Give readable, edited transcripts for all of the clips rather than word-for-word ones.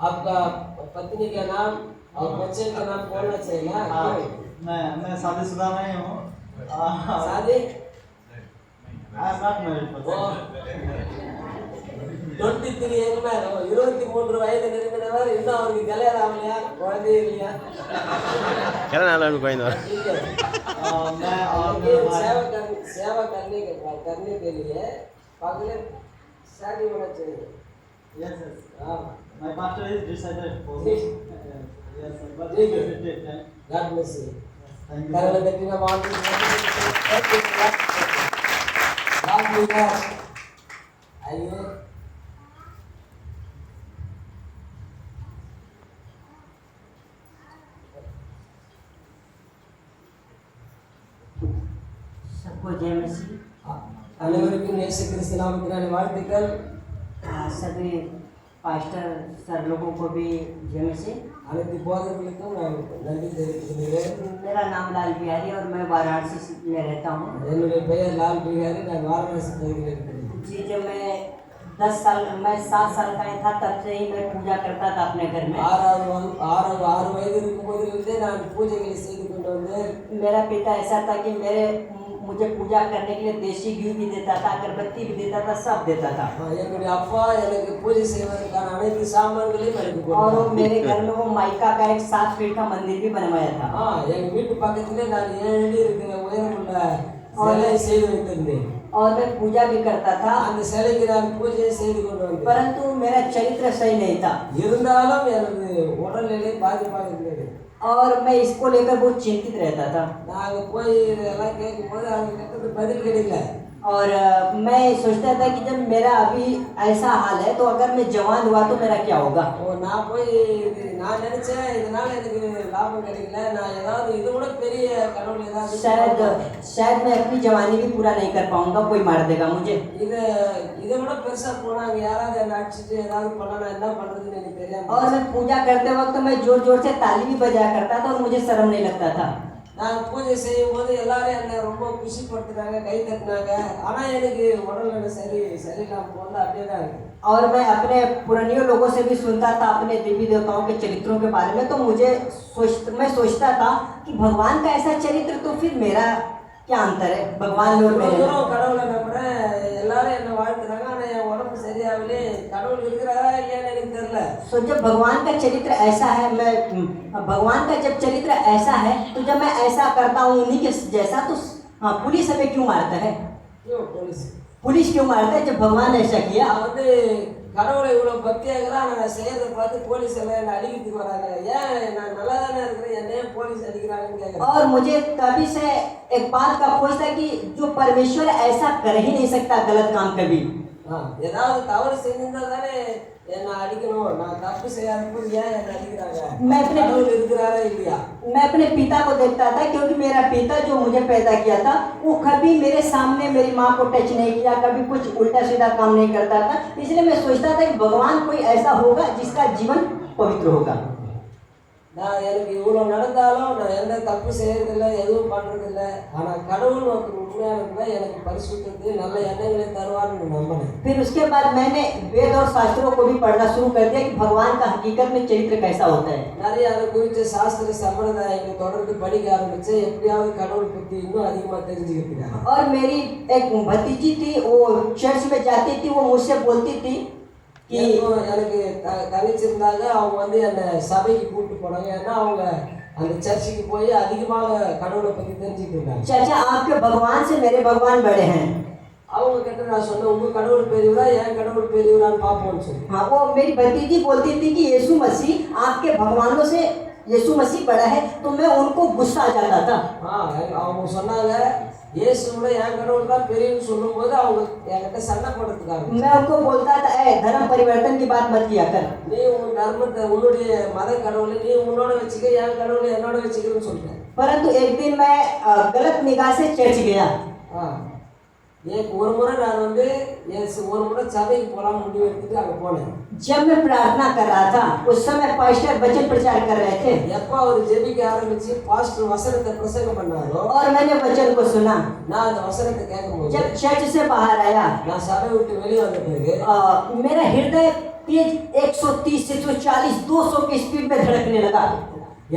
आपका पत्नी का नाम और बच्चे का नाम बोलना चाहिए ना? मैं शादीशुदा नहीं हूँ। शादी I am not married person. 23 ஏழு மேலும் 23 வயது நிரம்பினவர் இன்னும் அவருக்கு கல்யாணம் ஆகலையா, குழந்தை இல்லையா? கல்யாணம் ஆகலைன்னு குழந்தை வரும். मैं और सेवा करने के लिए पहले शादी होना चाहिए। yes yes. हाँ, My pastor is decided for Yes. yes sir. But ठीक है। it take time. God bless you। Thank you. करने देती ना बात आइए सबको जय मसीह। அனைவருக்கும் இயேசு கிறிஸ்து நாமத்தினாலே வாழ்த்துக்கள்। सभी पास्टर सर लोगों को भी जय मसीह। அனைத்து போதகர்களுக்கும் நான் நன்றி தெரிவிக்கிறேன்। मेरा नाम लाल बिहारी और मैं वाराणसी में रहता हूँ। என்னுடைய பெயர் லால் பிகாரி, நான் வாரணாசி பகுதியில் இருக்கிறேன்। जी, जब मैं 7 साल का ही था तब से ही मैं पूजा करता था अपने घर में। 6 வயது இருக்கும்போதிலிருந்தே நான் பூஜைகளை செய்து கொண்டு வந்தேன்। मेरा पिता ऐसा था कि मुझे पूजा करने के लिए देसी घी भी देता था, अगरबत्ती भी देता था, सब देता था। என்னுடைய அப்பா எனக்கு பூஜை செய்வதற்கான அனைத்து சாமான்களையும் எனக்கு और वो கொடுத்தார்। मेरे घर में वो माइका का एक 7 फीट का मंदिर भी बनवाया था। எங்க வீட்டு பக்கத்திலே நான் 7 அடி இருக்கிற உயரமுள்ள சிலையை செய்து வைத்திருந்தேன்। और मैं पूजा भी करता था, அந்த சிலைக்கு நான் பூஜை செய்து கொண்டு வந்தேன்। परंतु मेरा चरित्र सही नहीं था இருந்தாலும் எனது உடல்நிலை பாதிப்பாக இருந்தது। और मैं इसको लेकर बहुत चिंतित रहता था। நாங்க போய் இதெல்லாம் கேட்கும்போது அவங்க கிட்ட பதில் கிடைக்கல। और मैं सोचता था कि जब मेरा अभी ऐसा हाल है तो अगर मैं जवान हुआ तो मेरा क्या होगा। நான் போய் நான் நினைச்சேன் இதனால எனக்கு லாபம் கிடைக்கல, நான் ஏதாவது இது கூட பெரிய கடவுள் ஏதாவது शायद मैं अपनी जवानी भी पूरा नहीं कर पाऊंगा, कोई मार देगा मुझे। இதை விட பெருசா போனாங்க, யாராவது என்ன அடிச்சுட்டு ஏதாவது பண்ணா நான் என்ன பண்றதுன்னு எனக்கு தெரியாம। और मैं पूजा करते वक्त मैं जोर जोर से ताली भी बजाया करता था और मुझे शर्म नहीं लगता था। நான் பூஜை செய்யும் போது எல்லாரும் என்ன ரொம்ப குஷிப்படுத்துனாங்க, கை தட்டினாங்க। ஆனா எனக்கு உடல்நிலை சரியில்லாம போல அப்படியே தான் இருக்கு। और मैं अपने पुरानियों लोगों से भी सुनता था अपने देवी देवताओं के चरित्रों के बारे में, तो मैं सोचता था कि भगवान का ऐसा चरित्र तो फिर मेरा क्या अंतर है भगवान और मेरे में। கடவுளை நம்புறேன், எல்லாரும் என்ன வாழ்த்துறாங்க, ஆனா என் உடம்பு சரியாகலே, கடவுள் இருக்கிறாரா இல்லையான்னு எனக்கு தெரியல। तो जब भगवान का चरित्र ऐसा है, भगवान का जब चरित्र ऐसा है तो जब मैं ऐसा करता हूँ उन्हीं के जैसा, तो पुलिस हमें क्यों मारता है? पुलिस क्यों मारता है जब भगवान ऐसा किया? கடவுளை இவ்வளவு பக்தியாகிறா, நான் செய்யறதை பார்த்து போலீஸ் எல்லாம் என்ன அடிக்கிறதுக்கு வராங்க। ஏன் நான் நல்லா தானே இருக்கிறேன், என்ன போலீஸ் அடிக்கிறாங்கன்னு கேட்குறேன்। और मुझे तभी से एक बात का खोज था कि जो परमेश्वर ऐसा कर ही नहीं सकता गलत काम कभी। ஏதாவது தவறு செஞ்சிருந்தா தானே என்ன அடிக்கணும், நான் தப்பு செய்யாத போது ஏன் என்ன அடிக்கிறாங்க? கடவுள் இருக்கிறாரா இல்லையா? मैं अपने पिता को देखता था, क्योंकि मेरा पिता जो मुझे पैदा किया था वो कभी मेरे सामने मेरी माँ को टच नहीं किया, कभी कुछ उल्टा सीधा काम नहीं करता था। इसलिए मैं सोचता था कि भगवान कोई ऐसा होगा जिसका जीवन पवित्र होगा। நான் எனக்கு இவ்வளவு நடந்தாலும் நான் எந்த தப்பு செய்யறதில்லை, எதுவும் பண்றதில்லை। ஆனா கடவுள் ஒரு உண்மையான இருந்தா எனக்கு பரிசுத்தத்தை நல்ல எண்ணங்களை தருவார்னு நம்பினேன்। फिर उसके बाद मैंने वेद और शास्त्रों को भी पढ़ना शुरू कर दिया कि भगवान का हकीकत में चरित्र कैसा होता है। நிறைய அதை குறித்த சாஸ்திர சம்பிரதாயங்களை தொடர்ந்து படிக்க ஆரம்பிச்சேன், எப்படியாவது கடவுள் பத்தி இன்னும் அதிகமா தெரிஞ்சுக்கிறதுக்காக। और मेरी एक भतीजी थी, वो चर्च में जाती थी, वो मुझसे बोलती थी कि எனக்கு தனிச்சிருந்தாங்க, அவங்க வந்து என்னை சபைக்கு கூப்பிட்டு போனாங்க। ஏன்னா அவங்க அந்த சர்ச்சுக்கு போய் அதிகமாக கடவுளை பத்தி தெரிஞ்சுக்கிட்டாங்க। चाचा आपके भगवान से मेरे भगवान बड़े हैं। அவங்க கிட்ட நான் சொன்னேன், உங்க கடவுள் பெரியவரா என் கடவுள் பெரியவரான்னு பார்ப்போம்னு சொல்லி। हाँ, वो मेरी भतीजी बोलती थी कि यीशु मसीह आपके भगवानों से यीशु मसीह बड़ा है, तो मैं उनको गुस्सा आ जाता था। அவங்க சொன்னாங்க இயேசுவோட என் கடவுள் தான் பெரியன்னு சொல்லும்போது அவங்க என்கிட்ட சண்டை போடுறதுக்காக मैं उनको बोलता था ए धर्म परिवर्तन की बात मत किया कर। நீ உன் தர்மத்தை உன்னுடைய மத கடவுளை நீ உன்னோட வச்சுக்க, என் கடவுளை என்னோட வச்சுக்கிறேன்னு சொல்லிட்டேன்। परंतु एक दिन मैं गलत निगाह से चर्च गया। ஒரு முறை நான் வந்து ஒரு முறை சபைக்கு போலாம்னு முடிவு எடுத்துட்டு அங்க போனேன்। जब मैं प्रार्थना कर रहा था उस समय पास्टर वचन प्रचार कर रहे थे। எப்ப அவர் ஜெபிக்க ஆரம்பிச்சு பாஸ்டர் வசனத்தை பிரசங்கம் பண்ணாரோ और मैंने वचन को सुना। நான் அந்த வசனத்தை கேட்கும்போது जब चर्च से बाहर आया, நான் சபை விட்டு வெளியே வந்த பிறகு मेरा हृदय तेज 130 से 140 200 की स्पीड में धड़कने लगा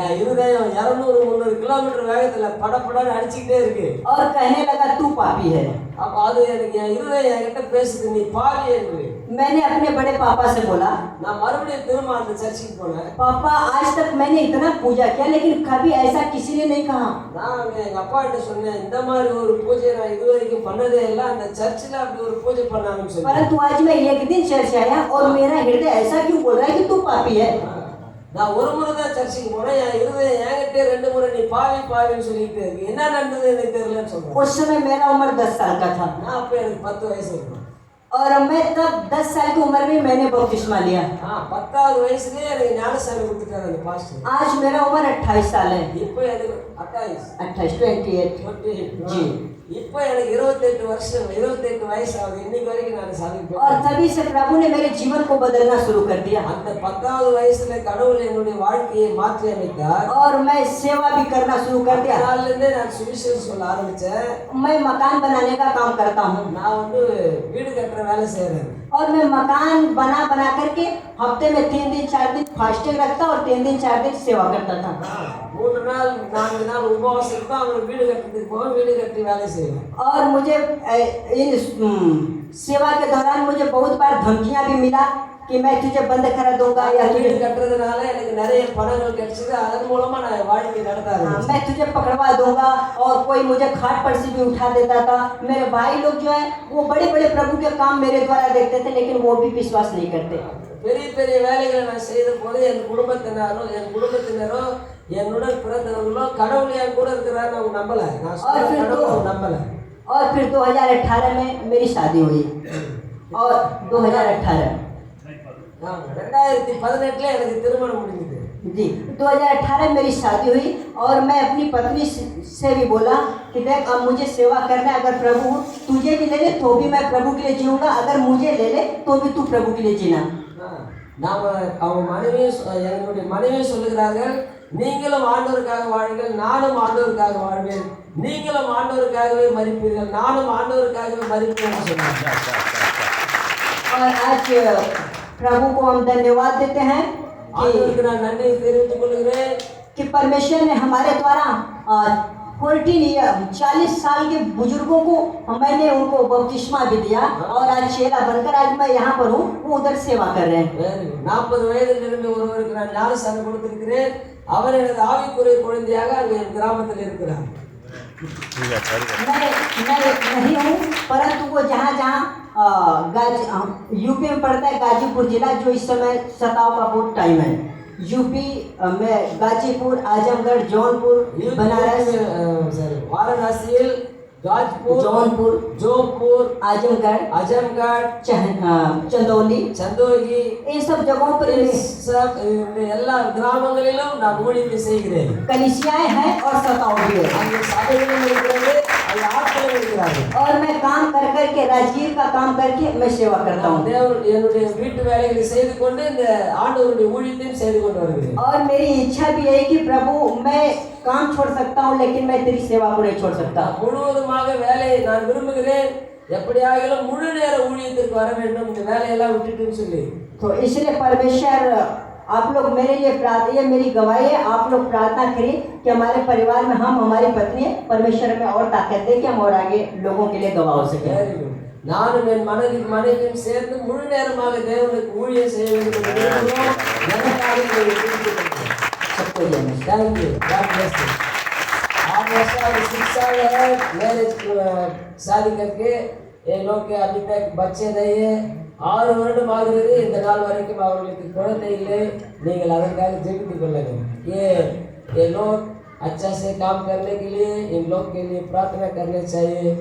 என் இருதயம் 200-300 கிலோமீட்டர் வேகத்துல படப்படன்னு அடிச்சுக்கிட்டே இருக்கு. और कहने लगा तू पापी है। அப்ப அது எனக்கு என் இருதயம் என்கிட்ட பேசுது, நீ பாவி என்று. मैंने अपने बड़े पापा से बोला, நான் மறுபடியும் திரும்ப அந்த சர்ச்சுக்கு போனேன். पापा आज तक मैंने इतना पूजा किया लेकिन कभी ऐसा किसी ने नहीं कहा। நான் எங்க அப்பா கிட்ட சொன்னேன், இந்த மாதிரி ஒரு பூஜை நான் இதுவரைக்கும் பண்ணதே இல்லை, அந்த சர்ச்சில் அப்படி ஒரு பூஜை பண்ணாங்கன்னு சொன்னேன். परंतु आज मैं एक दिन चर्च आया और मेरा हृदय ऐसा क्यों बोल रहा है कि तू पापी है। நான் ஒரு முறை தான் சர்ச்சுக்கு போனேன், என் இருதயம் என்கிட்ட 2 முறை நீ பாவி பாவின்னு சொல்லிட்டு இருக்கு, என்ன நடந்தது எனக்கு தெரியலன்னு சொல்றேன். उस समय मेरा उम्र 10 साल का था நான் அப்ப எனக்கு 10 வயசு இருக்கும். और मैं तब 10 साल की उम्र में मैंने बपतिस्मा लिया। 10வது வயசுலயே எனக்கு ஞானஸ்நானம் கொடுத்துட்டாரு அந்த பாஸ்டர். आज मेरा उम्र 28 साल है। இப்போ எனக்கு 28 जी இப்போ எனக்கு 28 வருஷம் 28 வயசு ஆகுது. இன்னைக்கு வரைக்கும் நான் சாதிப்பேன். और तभी से प्रभु ने मेरे जीवन को बदलना शुरू कर दिया। அந்த 10வது வயசுல கடவுள் என்னுடைய வாழ்க்கையை மாற்றி அமைத்தார் और मैं सेवा भी करना शुरू कर दिया। நாள்ல இருந்தே நான் சுவிசேஷம் சொல்ல ஆரம்பிச்சேன். मैं मकान बनाने का काम करता हूँ நான் வந்து வீடு கட்டுற வேலை செய்றேன். और मैं मकान बना करके हफ्ते में 3 दिन 4 दिन फास्टिंग रखता और 3 दिन 4 दिन सेवा करता था। 3 நாள் 4 நாள் உபவாசம் இருப்பா, அவங்க வீடு கட்டுறதுக்கு போவேன், வீடு கட்டி வேலை செய்வேன். और मुझे इन सेवा के दौरान मुझे बहुत बार धमकियां भी मिला कि मैं तुझे बंद करा दूंगा या வீடு கட்டுறதுனால எனக்கு நிறைய பணங்கள் கிடைச்சது, அதன் மூலமா நான் வாழ்க்கை நடத்த ஆரம்பிச்சேன். मैं तुझे पकड़वा दूंगा और कोई मुझे खाट पर से भी उठा देता था। मेरे भाई लोग जो है वो बड़े बड़े प्रभु के काम मेरे द्वारा देखते थे लेकिन वो भी विश्वास नहीं करते। பெரிய பெரிய வேலைகளை நான் செய்த போது என் குடும்பத்தினரோ என்னுடன் பிறந்தவர்களோ கடவுள் என் கூட இருக்கிறாரு அவங்க நம்பல. நான் சொல்ற கடவுள் அவங்க நம்பல. और फिर 2018 में मेरी शादी हुई और 2018 2018 எனக்கு திருமணம் முடிஞ்சது. जी 2018 में मेरी शादी हुई और मैं अपनी पत्नी से भी बोला कि देख अब मुझे सेवा करना है, अगर प्रभु तुझे भी ले ले तो भी मैं प्रभु के लिए जीऊंगा, अगर मुझे ले ले तो भी तू प्रभु के लिए जीना। நாம அவங்க என்னுடைய மனைவி சொல்லுகிறார்கள், நீங்களும் ஆண்டவருக்காக வாழுங்கள், நானும் ஆண்டவருக்காக வாழ்வேன், நீங்களும் ஆண்டவருக்காகவே மரிப்பீர்கள், நானும் ஆண்டவருக்காகவே மரிப்பேன் சொன்னாங்க. और आज प्रभु को हम धन्यवाद देते हैं ஆண்டவருக்கு நான் நன்றி தெரிவித்துக் கொள்கிறேன் कि परमेश्वर ने हमारे द्वारा 40 साल के बुजुर्गों को मैंने उनको बपतिस्मा भी दिया और आज चेला बनकर आज मैं यहाँ पर हूँ, वो उधर सेवा कर रहे हैं। 40 வயதில் இருந்த ஒருவருக்கு நான் ஞானஸ்நானம் கொடுத்திருக்கிறேன். அவர் எனது ஆவிக்குரிய குழந்தையாக அங்கே என் கிராமத்தில் இருக்கிறார். मैं नहीं हूँ परंतु वो जहाँ यूपी में पड़ता है गाजीपुर जिला, जो इस समय सताव का बहुत टाइम है। यूपी में गाजीपुर, आजमगढ़, जौनपुर, बनारस, वाराणसी, गाजीपुर, जौनपुर, आजमगढ़, चंदौली, इन सब जगहों पर எல்லா கிராமங்களிலும் நான் ஊழியத்தை செய்கிறேன். कलीसियाएं हैं और सताव भी है அங்கே சபைகளும் இருக்கிறது, அங்கே ஆட்களும் இருக்கிறார்கள். और मैं काम कर करके राजगीर का काम करके मैं सेवा करता हूँ என்னுடைய வீட்டு வேலைகளை செய்து கொண்டு இந்த ஆண்டவருடைய ஊழியத்தையும் செய்து கொண்டு வருகிறேன். और मेरी इच्छा भी है कि प्रभु मैं काम छोड़ सकता हूँ लेकिन मैं तेरी सेवा को नहीं छोड़ सकता। முழுவதுமாக வேலையை நான் விரும்புகிறேன், எப்படியாகிலும் முழு நேர ஊழியத்திற்கு வர வேண்டும், இந்த வேலையெல்லாம் விட்டுட்டுன்னு சொல்லி. तो इसलिए परमेश्वर आप लोग मेरे लिए प्रार्थना, ये मेरी गवाही है, आप लोग प्रार्थना करिए कि हमारे परिवार में हम हमारी पत्नी परमेश्वर में और ताकत दे कि हम और आगे लोगों के लिए गवाह हो सके। நானும் என் மனைவியும் சேர்ந்து முழு நேரமாக தேவனுக்கு ஊழியம் செய்ய வேண்டும் என்று விரும்புகிறோம். எனக்காக இதை புரிந்துகொள்கிறேன். सबको जय मसीह। Thank you. God bless you. 6 साल है मैरिज शादी करके, ये लोग के अभी तक बच्चे नहीं है, 6 வருடம் ஆகிறது, இந்த நாள் வரைக்கும் அவர்களுக்கு குழந்தை இல்லை. நீங்கள் அதற்காக ஜெபித்துக் கொள்ளுங்கள். ये लोग अच्छा से काम करने के लिए इन लोग के लिए प्रार्थना करने चाहिए.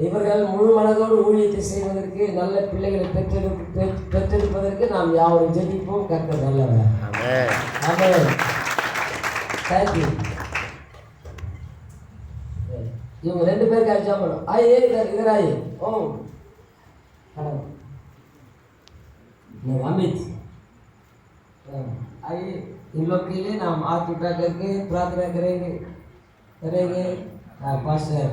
இவர்கள் முழு மனதோடு ஊழியத்தை செய்வதற்கு, நல்ல பிள்ளைகளை பெற்றெடுப்பதற்கு நாம் யாவரும் ஜெபிப்போம். கர்த்தர் நல்லவர். ஆமென். ஆமென். Thank you. இவங்க 2 பேருக்கு அர்ச்சனை பண்ணணும். आइए इधर आइए. ओ नहीं अमित, आइए इन लोग के लिए नाम हाथ उठा करके प्रार्थना करेंगे. हाँ पास्टर,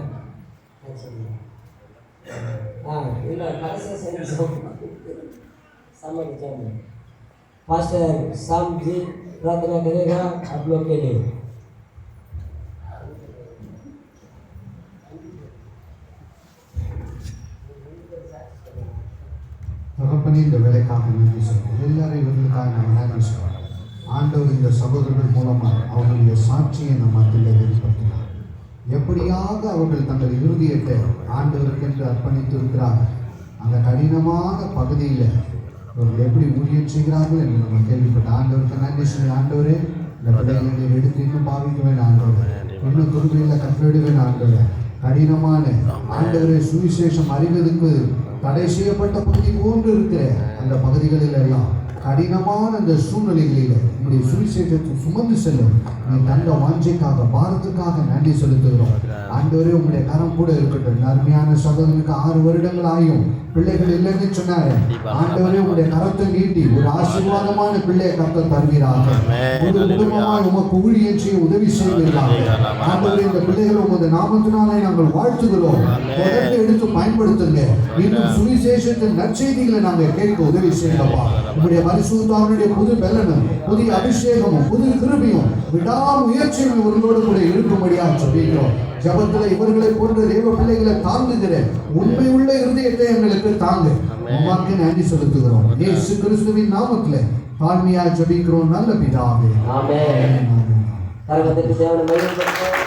हाँ इला कैसे समझ जाओ पास्टर शाम जी प्रार्थना करेगा आप लोग के लिए। தகப்பனே இந்த வேலைக்காக நன்றி சொல்கிறோம். எல்லாரும் இவர்களுக்காக நம்ம நன்றி சொல்கிறோம். ஆண்டவர் இந்த சகோதரர்கள் மூலமாக அவர்களுடைய சாட்சியை நம்ம மத்தியில் வெளிப்படுத்தினார். எப்படியாக அவர்கள் தங்கள் இருதயத்தை ஆண்டவருக்கென்று அர்ப்பணித்து இருக்கிறார்கள். அந்த கடினமான பகுதியில் அவர்கள் எப்படி ஊழியம் செய்கிறார்கள் என்று நம்ம கேள்விப்பட்ட ஆண்டவருக்கு நன்றி சொல்லி, ஆண்டவரே இந்த பிள்ளைகளை எடுத்து இன்னும் பாவிக்க வேணும் ஆண்டவர், இன்னும் குருவியில் கற்றெடுவேன் ஆண்டவர். கடினமான ஆண்டவரை சுவிசேஷம் அறிவதற்கு தடை செய்யப்பட்ட பகுதி போன்று இருக்கிற அந்த பகுதிகளில் எல்லாம் கடினமான அந்த சூழ்நிலைகளில் நம்முடைய சுவிசேஷத்தை சுமந்து செல்லும் நீ தந்த வாஞ்சைக்காக பாரத்துக்காக நன்றி செலுத்துகிறோம். ஆண்டவரே உங்களுடைய கரம் கூட இருக்கட்டும். அருமையான சகோதரனுக்கு 6 வருடங்கள் ஆயும் பிள்ளைகள் இல்லைன்னு சொன்னாரு. ஆண்டவரே உங்களுடைய கரத்தை நீட்டி ஒரு ஆசீர்வாதமான பிள்ளையை கத்த தருவீராக. ஒரு குடும்பமாய் உமக்கு ஊழியம் செய்ய உதவி செய்வீர்களாக. ஆண்டவரே இந்த பிள்ளைகள் உமது நாமத்தினாலே நாங்கள் வாழ்த்துகிறோம். தொடர்ந்து எடுத்து பயன்படுத்துங்க. இன்னும் சுவிசேஷத்தின் நற்செய்திகளை நாங்கள் கேட்க உதவி செய்யப்பா. உங்களுடைய பரிசுத்தாவினுடைய புது பலனும் புதிய அபிஷேகமும் புது கிருபையும் விடாமுயற்சியும் இவர்களோடு கூட இருக்கும்படியாக சொல்லிக்கிறோம். ஜபத்தில் இவர்களை போன்ற தேவ பிள்ளைகளை தாங்குகிற உண்மை உள்ள இருதயத்தை எங்களுக்கு தாங்க. உமக்கு நன்றி செலுத்துகிறோம். இயேசு கிறிஸ்துவின் நாமத்தில் தாழ்மையாக ஜெபிக்கிறோம் நல்ல பிதாவே. ஆமென். கரகத்தை தேவனை மகிமைப்படுத்துவோம்.